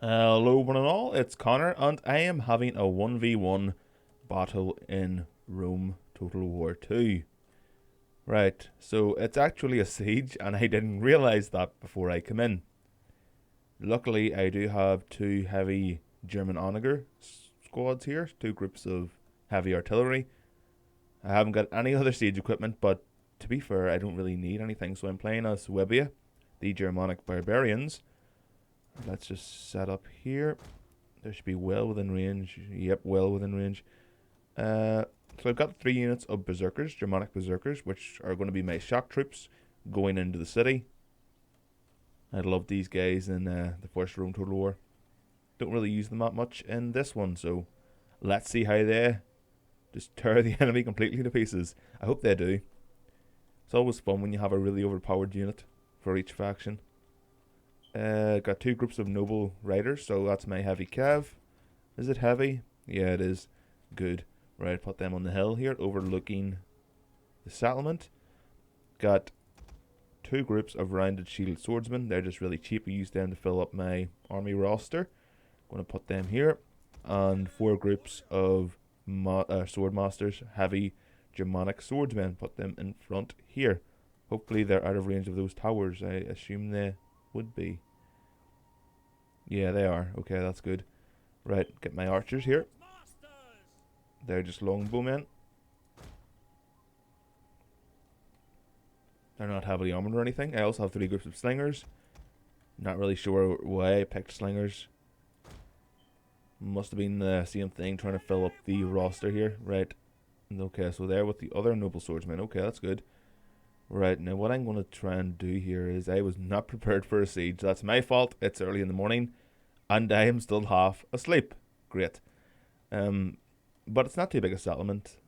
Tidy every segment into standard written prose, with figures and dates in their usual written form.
Hello one and all, it's Connor and I am having a 1v1 battle in Rome Total War 2. Right, so it's actually a siege and I didn't realise that before I came in. Luckily I do have two heavy German onager squads here, two groups of heavy artillery. I haven't got any other siege equipment, but to be fair I don't really need anything, so I'm playing as Suebi, the Germanic barbarians. Let's just set up here. There should be well within range. Yep, well within range. So I've got 3 units of berserkers, Germanic berserkers, which are going to be my shock troops going into the city. I love these guys in the first Rome Total War. Don't really use them that much in this one, so let's see how they just tear the enemy completely to pieces. I hope they do. It's always fun when you have a really overpowered unit for each faction. Got 2 groups of noble riders, so that's my heavy cav. Is it heavy? Yeah, it is. Good. Right, put them on the hill here, overlooking the settlement. Got 2 groups of rounded shield swordsmen. They're just really cheap. I use them to fill up my army roster. Going to put them here. And 4 groups of sword masters, heavy Germanic swordsmen. Put them in front here. Hopefully they're out of range of those towers. I assume they would be. Yeah, they are. Okay, that's good. Right, get my archers here. They're just longbowmen. They're not heavily armored or anything. I also have 3 groups of slingers. Not really sure why I picked slingers. Must have been the same thing, trying to fill up the roster here. Right. Okay, so they're with the other noble swordsmen. Okay, that's good. Right, now what I'm going to try and do here is I was not prepared for a siege. That's my fault. It's early in the morning and I am still half asleep. Great. But it's not too big a settlement.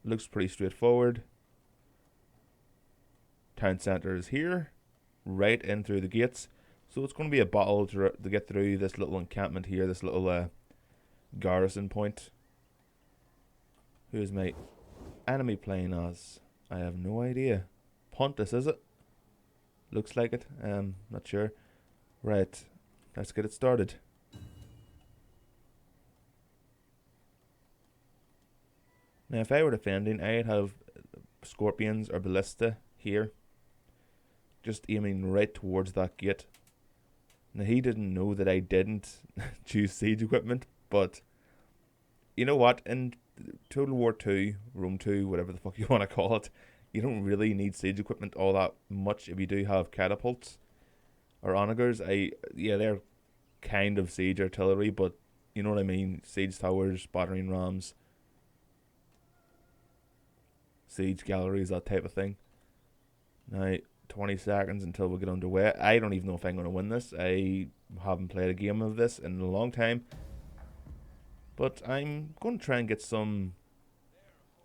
Looks pretty straightforward. Town centre is here, right in through the gates. So it's going to be a battle to get through this little encampment here, this little garrison point. Who's my enemy playing as? I have no idea. Pontis, is it? Looks like it. Not sure. Right, let's get it started. Now, if I were defending, I'd have scorpions or ballista here, just aiming right towards that gate. Now, he didn't know that I didn't choose siege equipment, but you know what? In Total War 2, Rome 2, whatever the fuck you want to call it, you don't really need siege equipment all that much if you do have catapults or onagers. Yeah, they're kind of siege artillery, but you know what I mean? Siege towers, battering rams, siege galleries, that type of thing. Now, 20 seconds until we get underway. I don't even know if I'm going to win this. I haven't played a game of this in a long time. But I'm going to try and get some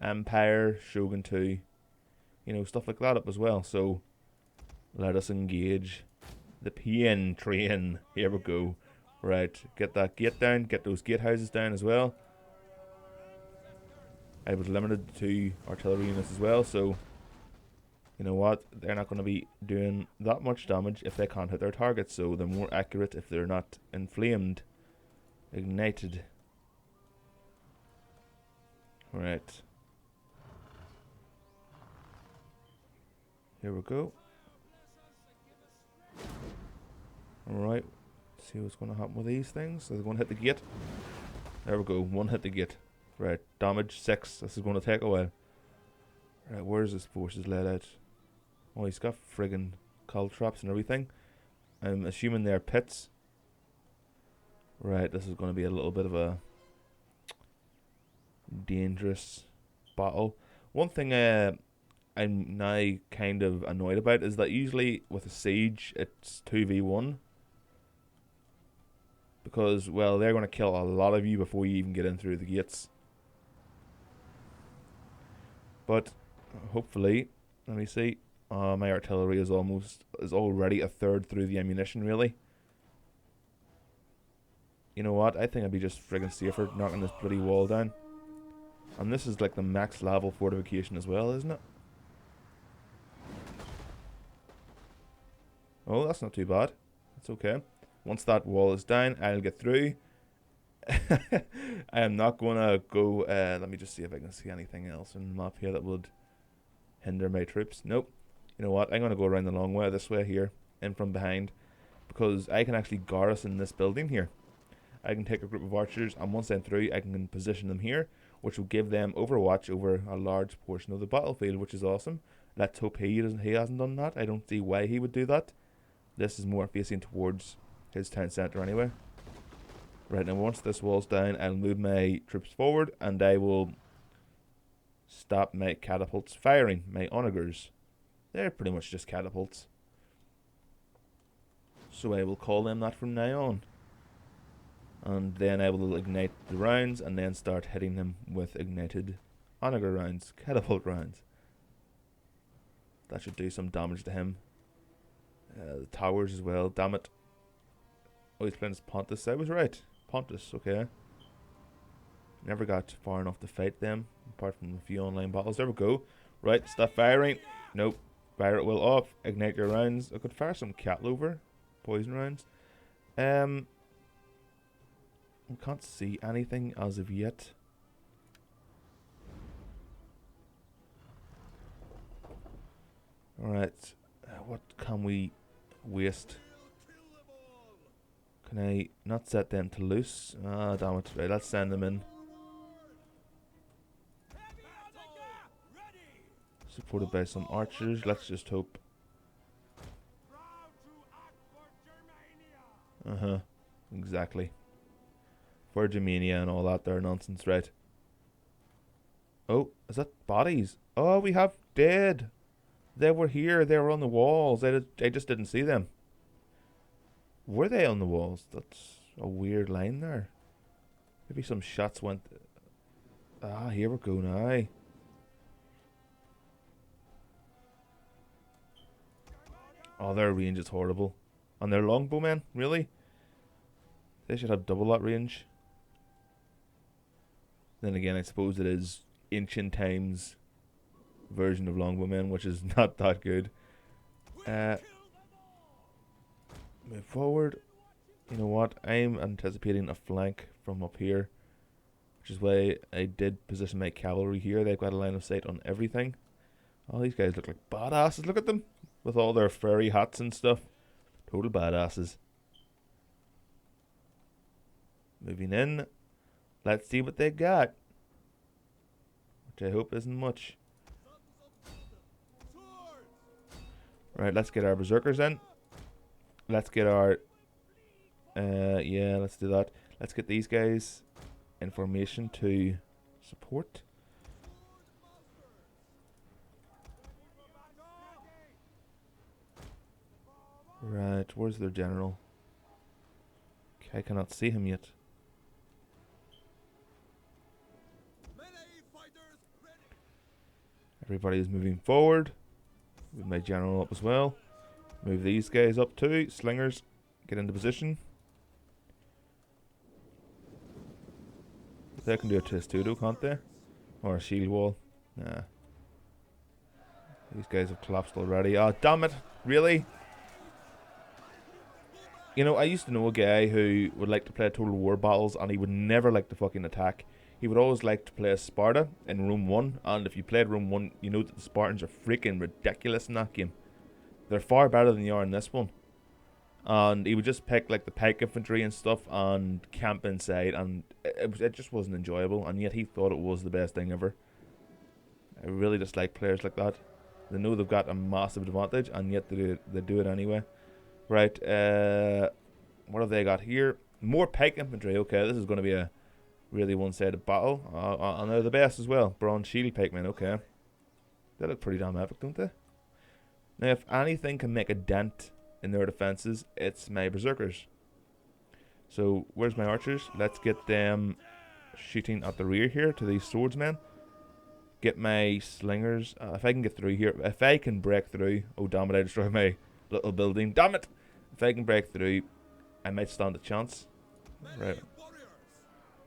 Empire, Shogun 2, you know, stuff like that up as well. So, let us engage the PN train. Here we go. Right, get that gate down, get those gatehouses down as well. I was limited to 2 artillery units as well, so you know what, they're not going to be doing that much damage if they can't hit their targets, so they're more accurate if they're not inflamed, ignited. Right, here we go. Alright, see what's going to happen with these things. So they're going to hit the gate. There we go, 1 hit the gate. Right, damage 6. This is going to take a while. Right, where's his forces led out? Oh, he's got friggin' cold traps and everything. I'm assuming they're pits. Right, this is going to be a little bit of a dangerous battle. One thing I'm now kind of annoyed about is that usually with a siege it's 2v1. Because, well, they're going to kill a lot of you before you even get in through the gates. But hopefully, let me see. My artillery is already a third through the ammunition, really. You know what? I think I'd be just friggin' safer knocking this bloody wall down. And this is like the max level fortification as well, isn't it? Oh, that's not too bad. That's okay. Once that wall is down, I'll get through. I am not going to go... let me just see if I can see anything else in the map here that would hinder my troops. Nope. You know what? I'm going to go around the long way, this way here, in from behind, because I can actually garrison this building here. I can take a group of archers, and once I'm through, I can position them here, which will give them overwatch over a large portion of the battlefield, which is awesome. Let's hope he hasn't done that. I don't see why he would do that. This is more facing towards his town centre anyway. Right, now once this wall's down, I'll move my troops forward, and I will stop my catapults firing, my onagers. They're pretty much just catapults. So I will call them that from now on. And then I will ignite the rounds, and then start hitting them with ignited onager rounds, catapult rounds. That should do some damage to him. The towers as well, damn it. Oh, he's playing as Pontis. I was right. Pontis, okay. Never got far enough to fight them, apart from a few online battles. There we go. Right, stop firing. Nope. Fire it well off. Ignite your rounds. I could fire some cattle over. Poison rounds. I can't see anything as of yet. Alright. What can we waste? Can I not set them to loose? Ah, damn it. Right, let's send them in. Supported by some archers. Let's just hope. Exactly. For Germania and all that there nonsense, right? Oh, is that bodies? Oh, we have dead. They were here. They were on the walls. I just didn't see them. Were they on the walls? That's a weird line there. Maybe some shots went... Ah, here we go now. Oh, their range is horrible. And their longbowmen? Really? They should have double that range. Then again, I suppose it is ancient times version of longbowmen, which is not that good. Move forward. You know what? I'm anticipating a flank from up here, which is why I did position my cavalry here. They've got a line of sight on everything. All these guys look like badasses. Look at them with all their furry hats and stuff. Total badasses. Moving in. Let's see what they got, which I hope isn't much. Right, let's get our berserkers in. Let's get our... yeah, let's do that. Let's get these guys in formation to support. Right, where's their general? Okay, I cannot see him yet. Everybody is moving forward. Move my general up as well. Move these guys up too. Slingers, get into position. They can do a testudo, can't they? Or a shield wall. Nah. These guys have collapsed already. Oh, damn it. Really? You know, I used to know a guy who would like to play Total War battles, and he would never like to fucking attack. He would always like to play as Sparta in Rome 1, and if you played Rome 1, you know that the Spartans are freaking ridiculous in that game. They're far better than they are in this one. And he would just pick like the pike infantry and stuff and camp inside, and it just wasn't enjoyable, and yet he thought it was the best thing ever. I really dislike players like that. They know they've got a massive advantage, and yet they do it anyway. Right, what have they got here? More pike infantry. Okay, this is going to be a really one-sided battle. And they're the best as well. Bronze shield pikemen, okay. They look pretty damn epic, don't they? Now, if anything can make a dent in their defenses, it's my berserkers. So, where's my archers? Let's get them shooting at the rear here to these swordsmen. Get my slingers. If I can get through here. If I can break through. Oh, damn it, I destroyed my little building. Damn it! If I can break through, I might stand a chance. Right.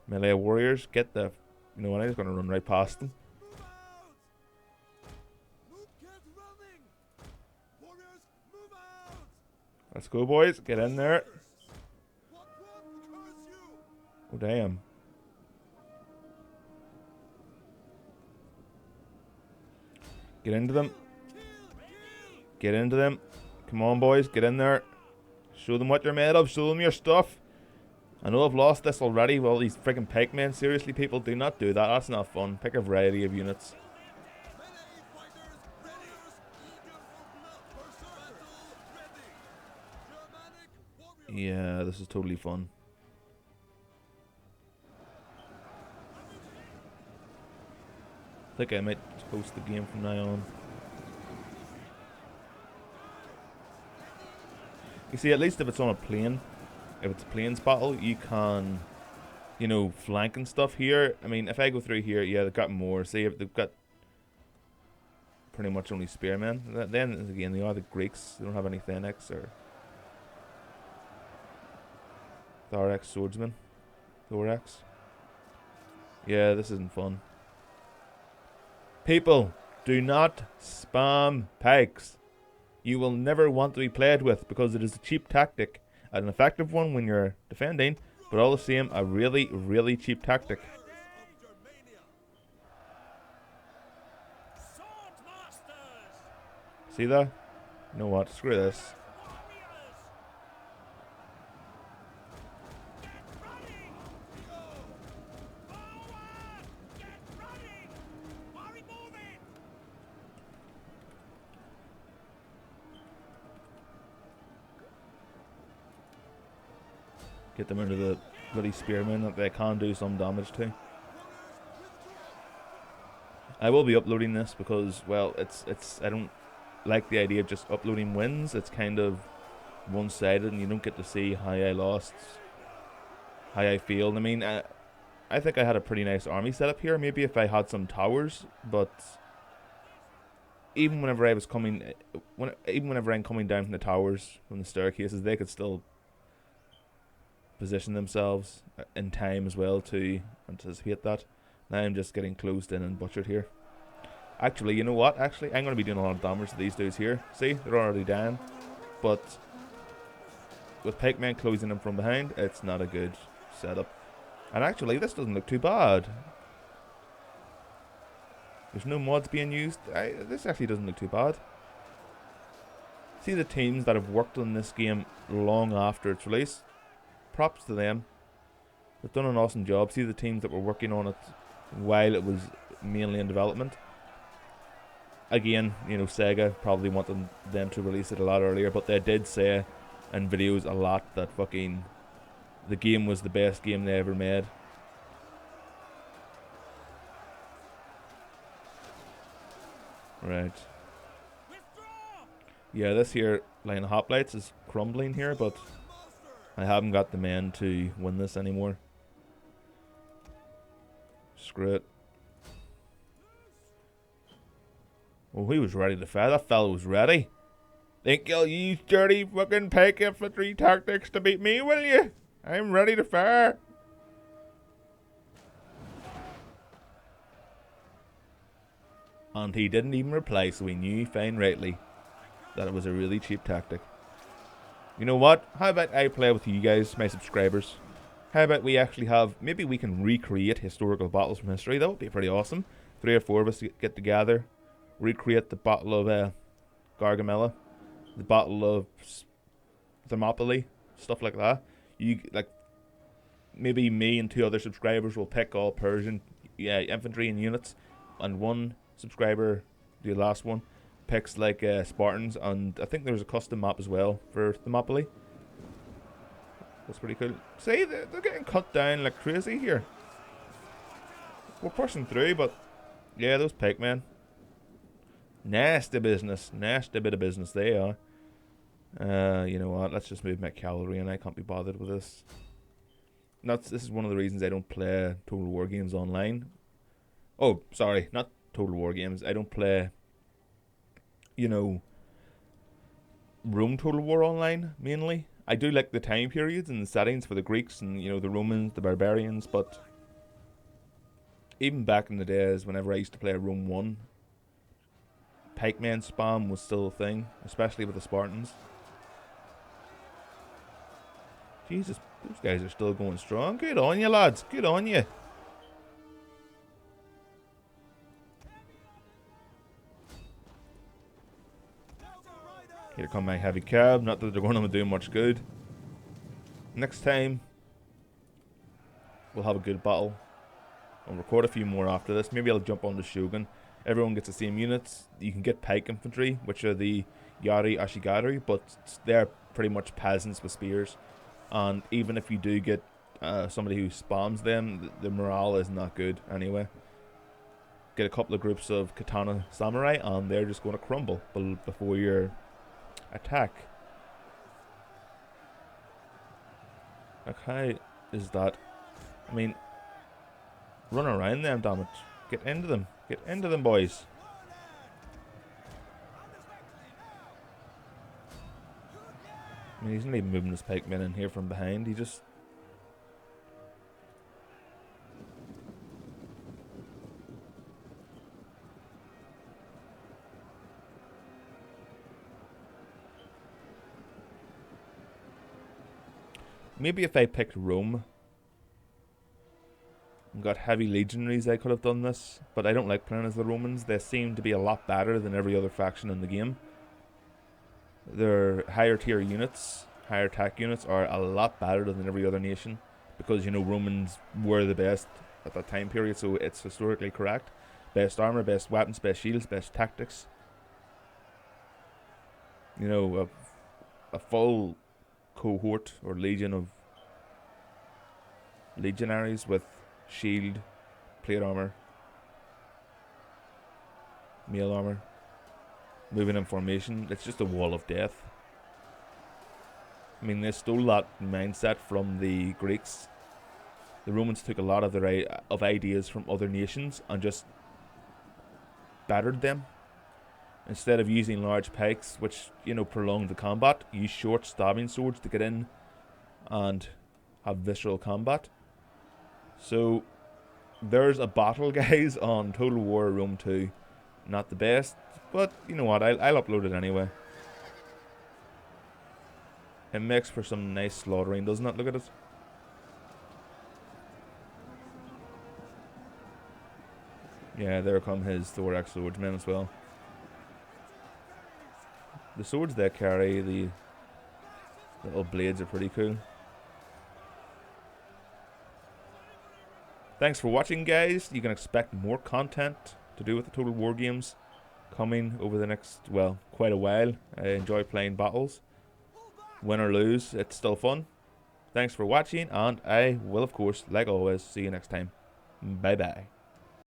Melee warriors, get the... You know what, I'm just going to run right past them. Let's go, boys. Get in there. Oh, damn. Get into them. Get into them. Come on, boys. Get in there. Show them what you're made of. Show them your stuff. I know I've lost this already. Well, these freaking pikemen. Seriously, people, do not do that. That's not fun. Pick a variety of units. Yeah, this is totally fun. I think I might host the game from now on. You see, at least if it's on a plane, if it's a plains battle, you can, you know, flank and stuff here. I mean, if I go through here, yeah, they've got more. See, if they've got pretty much only spearmen. Then, again, they are the Greeks. They don't have any Thenix or Thorax swordsman. Thorax. Yeah, this isn't fun. People, do not spam pikes. You will never want to be played with because it is a cheap tactic. An effective one when you're defending, but all the same, a really, really cheap tactic. See that? You know what? Screw this. Get them into the bloody spearmen that they can do some damage to. I will be uploading this because, well, I don't like the idea of just uploading wins. It's kind of one-sided and you don't get to see how I lost, how I feel. I mean, I think I had a pretty nice army set up here. Maybe if I had some towers, but even whenever I was coming, whenever I'm coming down from the towers, from the staircases, they could still position themselves in time as well to anticipate that. Now I'm just getting closed in and butchered here. Actually, you know what? Actually, I'm going to be doing a lot of damage to these dudes here. See, they're already down. But with pikemen closing them from behind, it's not a good setup. And actually, this doesn't look too bad. There's no mods being used. This actually doesn't look too bad. See the teams that have worked on this game long after its release. Props to them. They've done an awesome job. See the teams that were working on it while it was mainly in development. Again, you know, Sega probably wanted them to release it a lot earlier, but they did say in videos a lot that fucking the game was the best game they ever made. Right. Yeah, this here line of hoplites is crumbling here, but I haven't got the men to win this anymore. Screw it. Oh, he was ready to fire. That fellow was ready. Think you'll use dirty fucking pike infantry tactics to beat me, will you? I'm ready to fire. And he didn't even reply, so we knew fine rightly that it was a really cheap tactic. You know what? How about I play with you guys, my subscribers? How about we actually have, maybe we can recreate historical battles from history. That would be pretty awesome. 3 or 4 of us get together, recreate the Battle of Gargamella, the Battle of Thermopylae, stuff like that. You like, maybe me and 2 other subscribers will pick all Persian infantry and units, and 1 subscriber, the last one, picks like Spartans, and I think there's a custom map as well for Thermopylae. That's pretty cool. See, they're getting cut down like crazy here. We're pushing through, but yeah, those pikemen, nasty business, nasty bit of business they are. You know what? Let's just move my cavalry, and I can't be bothered with this. This is one of the reasons I don't play Total War games online. Oh, sorry, not Total War games. I don't play, you know, Rome Total War online mainly. I do like the time periods and the settings for the Greeks and, you know, the Romans, the barbarians, but even back in the days whenever I used to play Rome 1, pikeman spam was still a thing, especially with the Spartans. Jesus, Those guys are still going strong. Good on you, lads. Good on you. Here come my heavy cab. Not that they're going to do much good. Next time, we'll have a good battle. I'll record a few more after this. Maybe I'll jump on the Shogun. Everyone gets the same units. You can get pike infantry, which are the Yari Ashigaru, but they're pretty much peasants with spears. And even if you do get somebody who spams them, the morale is not good anyway. Get a couple of groups of katana samurai, and they're just going to crumble before your attack. Okay, is that? I mean, run around them, damn it. Get into them. Get into them, boys. I mean, he's not even moving his pikemen in here from behind. He just... Maybe if I picked Rome and got heavy legionaries, I could have done this. But I don't like playing as the Romans. They seem to be a lot better than every other faction in the game. Their higher tier units, higher attack units, are a lot better than every other nation. Because, you know, Romans were the best at that time period, so it's historically correct. Best armor, best weapons, best shields, best tactics. You know, a full cohort or legion of legionaries with shield, plate armor, mail armor, moving in formation. It's just a wall of death. I mean, they stole that mindset from the Greeks. The Romans took a lot of their ideas from other nations and just battered them. Instead of using large pikes, which, you know, prolong the combat, use short stabbing swords to get in and have visceral combat. So, there's a battle, guys, on Total War Rome 2. Not the best, but you know what, I'll upload it anyway. It makes for some nice slaughtering, doesn't it? Look at it. Yeah, there come his thorax swordsmen as well. The swords they carry, the little blades, are pretty cool. Thanks for watching, guys. You can expect more content to do with the Total War games coming over the next, well, quite a while. I enjoy playing battles. Win or lose, it's still fun. Thanks for watching, and I will, of course, like always, see you next time. Bye-bye.